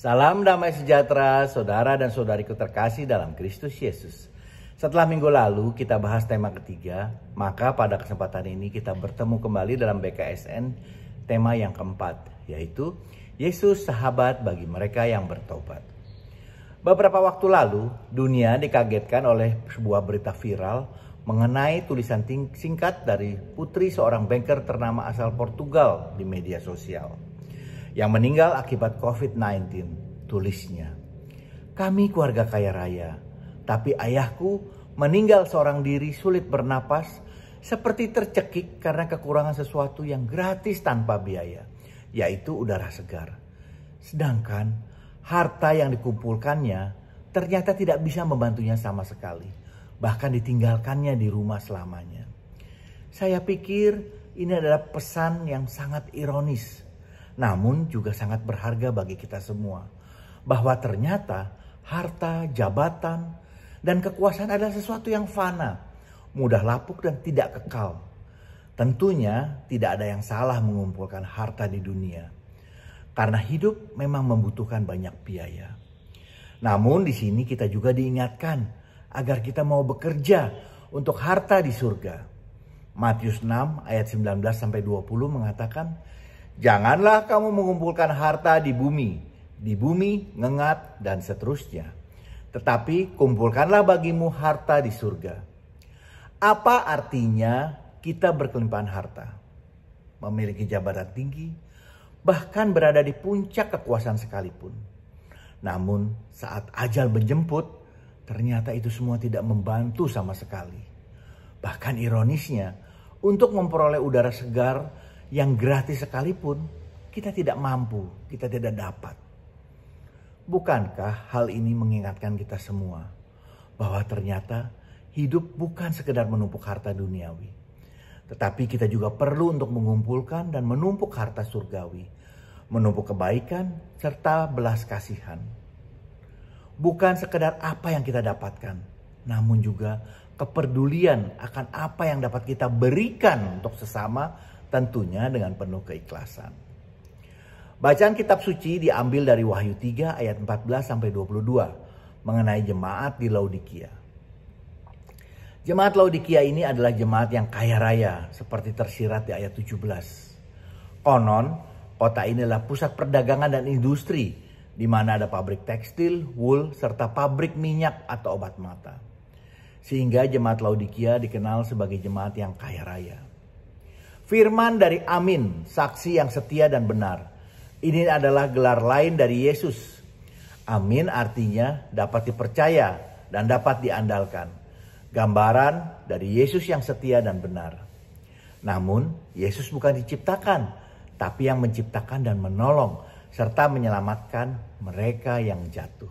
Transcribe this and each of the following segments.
Salam damai sejahtera, saudara dan saudariku terkasih dalam Kristus Yesus. Setelah minggu lalu kita bahas tema ketiga, maka pada kesempatan ini kita bertemu kembali dalam BKSN tema yang keempat, yaitu Yesus sahabat bagi mereka yang bertobat. Beberapa waktu lalu, dunia dikagetkan oleh sebuah berita viral mengenai tulisan singkat dari putri seorang banker ternama asal Portugal di media sosial yang meninggal akibat COVID-19. Tulisnya, "Kami keluarga kaya raya, tapi ayahku meninggal seorang diri sulit bernapas, seperti tercekik karena kekurangan sesuatu yang gratis tanpa biaya, yaitu udara segar. Sedangkan harta yang dikumpulkannya ternyata tidak bisa membantunya sama sekali, bahkan ditinggalkannya di rumah selamanya." Saya pikir ini adalah pesan yang sangat ironis, namun juga sangat berharga bagi kita semua, bahwa ternyata harta, jabatan, dan kekuasaan adalah sesuatu yang fana, mudah lapuk dan tidak kekal. Tentunya tidak ada yang salah mengumpulkan harta di dunia, karena hidup memang membutuhkan banyak biaya. Namun di sini kita juga diingatkan agar kita mau bekerja untuk harta di surga. Matius 6 ayat 19-20 mengatakan, "Janganlah kamu mengumpulkan harta di bumi ngengat dan seterusnya. Tetapi kumpulkanlah bagimu harta di surga." Apa artinya kita berkelimpahan harta? Memiliki jabatan tinggi, bahkan berada di puncak kekuasaan sekalipun. Namun saat ajal menjemput, ternyata itu semua tidak membantu sama sekali. Bahkan ironisnya, untuk memperoleh udara segar yang gratis sekalipun, kita tidak mampu, kita tidak dapat. Bukankah hal ini mengingatkan kita semua bahwa ternyata hidup bukan sekedar menumpuk harta duniawi, tetapi kita juga perlu untuk mengumpulkan dan menumpuk harta surgawi, menumpuk kebaikan serta belas kasihan. Bukan sekedar apa yang kita dapatkan, namun juga kepedulian akan apa yang dapat kita berikan untuk sesama, tentunya dengan penuh keikhlasan. Bacaan kitab suci diambil dari Wahyu 3 ayat 14-22 mengenai jemaat di Laodikia. Jemaat Laodikia ini adalah jemaat yang kaya raya seperti tersirat di ayat 17. Konon, kota ini adalah pusat perdagangan dan industri di mana ada pabrik tekstil, wool, serta pabrik minyak atau obat mata. Sehingga jemaat Laodikia dikenal sebagai jemaat yang kaya raya. Firman dari Amin, saksi yang setia dan benar. Ini adalah gelar lain dari Yesus. Amin artinya dapat dipercaya dan dapat diandalkan. Gambaran dari Yesus yang setia dan benar. Namun Yesus bukan diciptakan, tapi yang menciptakan dan menolong serta menyelamatkan mereka yang jatuh.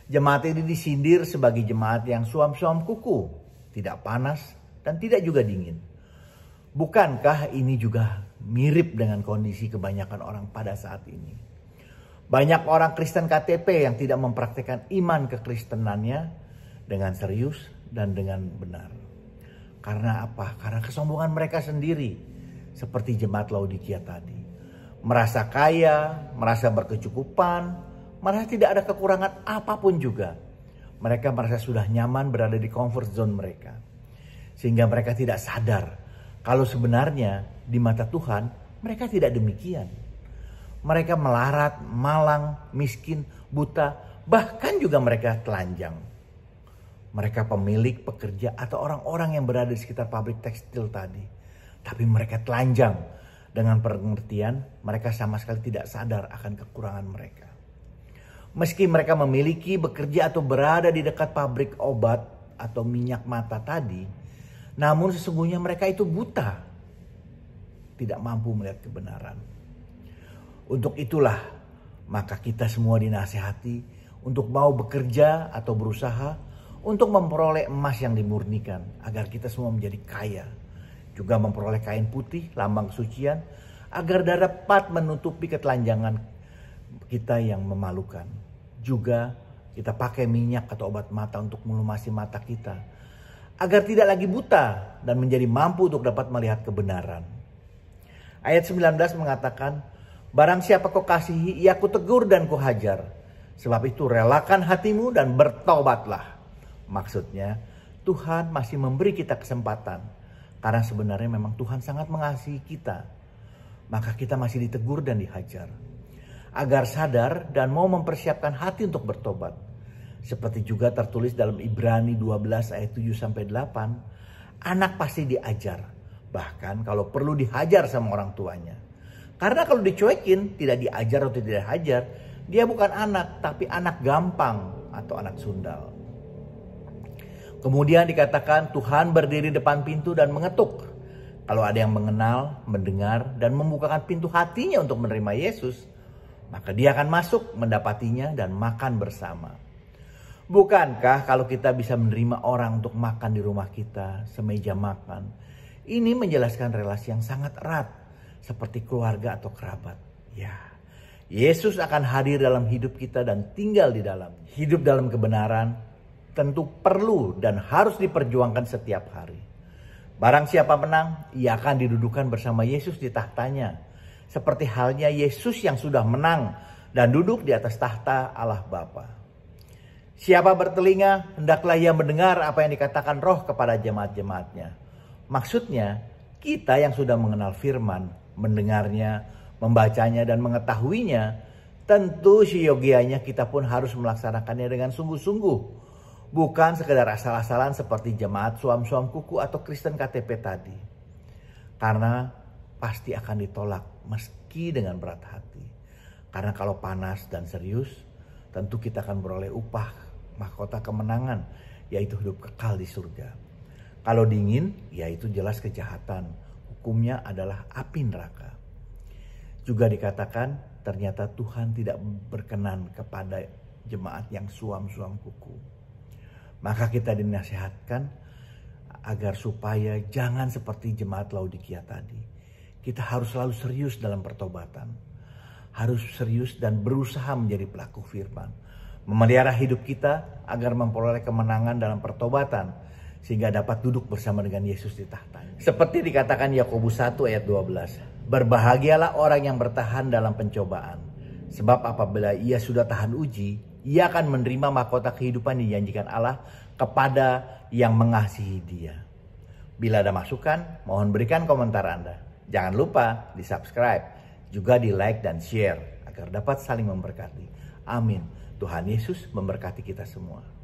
Jemaat ini disindir sebagai jemaat yang suam-suam kuku, tidak panas dan tidak juga dingin. Bukankah ini juga mirip dengan kondisi kebanyakan orang pada saat ini? Banyak orang Kristen KTP yang tidak mempraktikkan iman kekristenannya dengan serius dan dengan benar. Karena apa? Karena kesombongan mereka sendiri, seperti jemaat Laodikia tadi. Merasa kaya, merasa berkecukupan, merasa tidak ada kekurangan apapun juga. Mereka merasa sudah nyaman berada di comfort zone mereka. Sehingga mereka tidak sadar kalau sebenarnya di mata Tuhan mereka tidak demikian. Mereka melarat, malang, miskin, buta, bahkan juga mereka telanjang. Mereka pemilik, pekerja, atau orang-orang yang berada di sekitar pabrik tekstil tadi. Tapi mereka telanjang dengan pengertian mereka sama sekali tidak sadar akan kekurangan mereka. Meski mereka memiliki, bekerja, atau berada di dekat pabrik obat atau minyak mata tadi, namun sesungguhnya mereka itu buta, tidak mampu melihat kebenaran. Untuk itulah maka kita semua dinasihati untuk mau bekerja atau berusaha untuk memperoleh emas yang dimurnikan agar kita semua menjadi kaya. Juga memperoleh kain putih, lambang kesucian, agar dapat menutupi ketelanjangan kita yang memalukan. Juga kita pakai minyak atau obat mata untuk melumasi mata kita, agar tidak lagi buta dan menjadi mampu untuk dapat melihat kebenaran. Ayat 19 mengatakan, Barang siapa kau kasihi, ia kutegur dan kuhajar. Sebab itu relakan hatimu dan bertobatlah. Maksudnya, Tuhan masih memberi kita kesempatan. Karena sebenarnya memang Tuhan sangat mengasihi kita. Maka kita masih ditegur dan dihajar. Agar sadar dan mau mempersiapkan hati untuk bertobat. Seperti juga tertulis dalam Ibrani 12 ayat 7-8. Anak pasti diajar. Bahkan kalau perlu dihajar sama orang tuanya. Karena kalau dicuekin, tidak diajar atau tidak dihajar, dia bukan anak, tapi anak gampang atau anak sundal. Kemudian dikatakan Tuhan berdiri depan pintu dan mengetuk. Kalau ada yang mengenal, mendengar, dan membukakan pintu hatinya untuk menerima Yesus, maka dia akan masuk, mendapatinya, dan makan bersama. Bukankah kalau kita bisa menerima orang untuk makan di rumah kita, semeja makan, ini menjelaskan relasi yang sangat erat, seperti keluarga atau kerabat. Ya, Yesus akan hadir dalam hidup kita dan tinggal di dalam. Hidup dalam kebenaran tentu perlu dan harus diperjuangkan setiap hari. Barang siapa menang, ia akan didudukan bersama Yesus di tahtanya. Seperti halnya Yesus yang sudah menang dan duduk di atas tahta Allah Bapa. Siapa bertelinga, hendaklah ia mendengar apa yang dikatakan Roh kepada jemaat-jemaatnya. Maksudnya, kita yang sudah mengenal firman, mendengarnya, membacanya, dan mengetahuinya, tentu seyogianya kita pun harus melaksanakannya dengan sungguh-sungguh. Bukan sekedar asal-asalan seperti jemaat suam-suam kuku atau Kristen KTP tadi. Karena pasti akan ditolak meski dengan berat hati. Karena kalau panas dan serius, tentu kita akan beroleh upah mahkota kemenangan, yaitu hidup kekal di surga. Kalau dingin, yaitu jelas kejahatan. Hukumnya adalah api neraka. Juga dikatakan ternyata Tuhan tidak berkenan kepada jemaat yang suam-suam kuku. Maka kita dinasihatkan agar supaya jangan seperti jemaat Laodikia tadi. Kita harus selalu serius dalam pertobatan. Harus serius dan berusaha menjadi pelaku firman. Memelihara hidup kita agar memperoleh kemenangan dalam pertobatan. Sehingga dapat duduk bersama dengan Yesus di tahtanya. Seperti dikatakan Yakobus 1 ayat 12. Berbahagialah orang yang bertahan dalam pencobaan. Sebab apabila ia sudah tahan uji, ia akan menerima mahkota kehidupan yang dijanjikan Allah kepada yang mengasihi dia. Bila ada masukan, mohon berikan komentar Anda. Jangan lupa di subscribe, juga di like dan share. Agar dapat saling memberkati. Amin. Tuhan Yesus memberkati kita semua.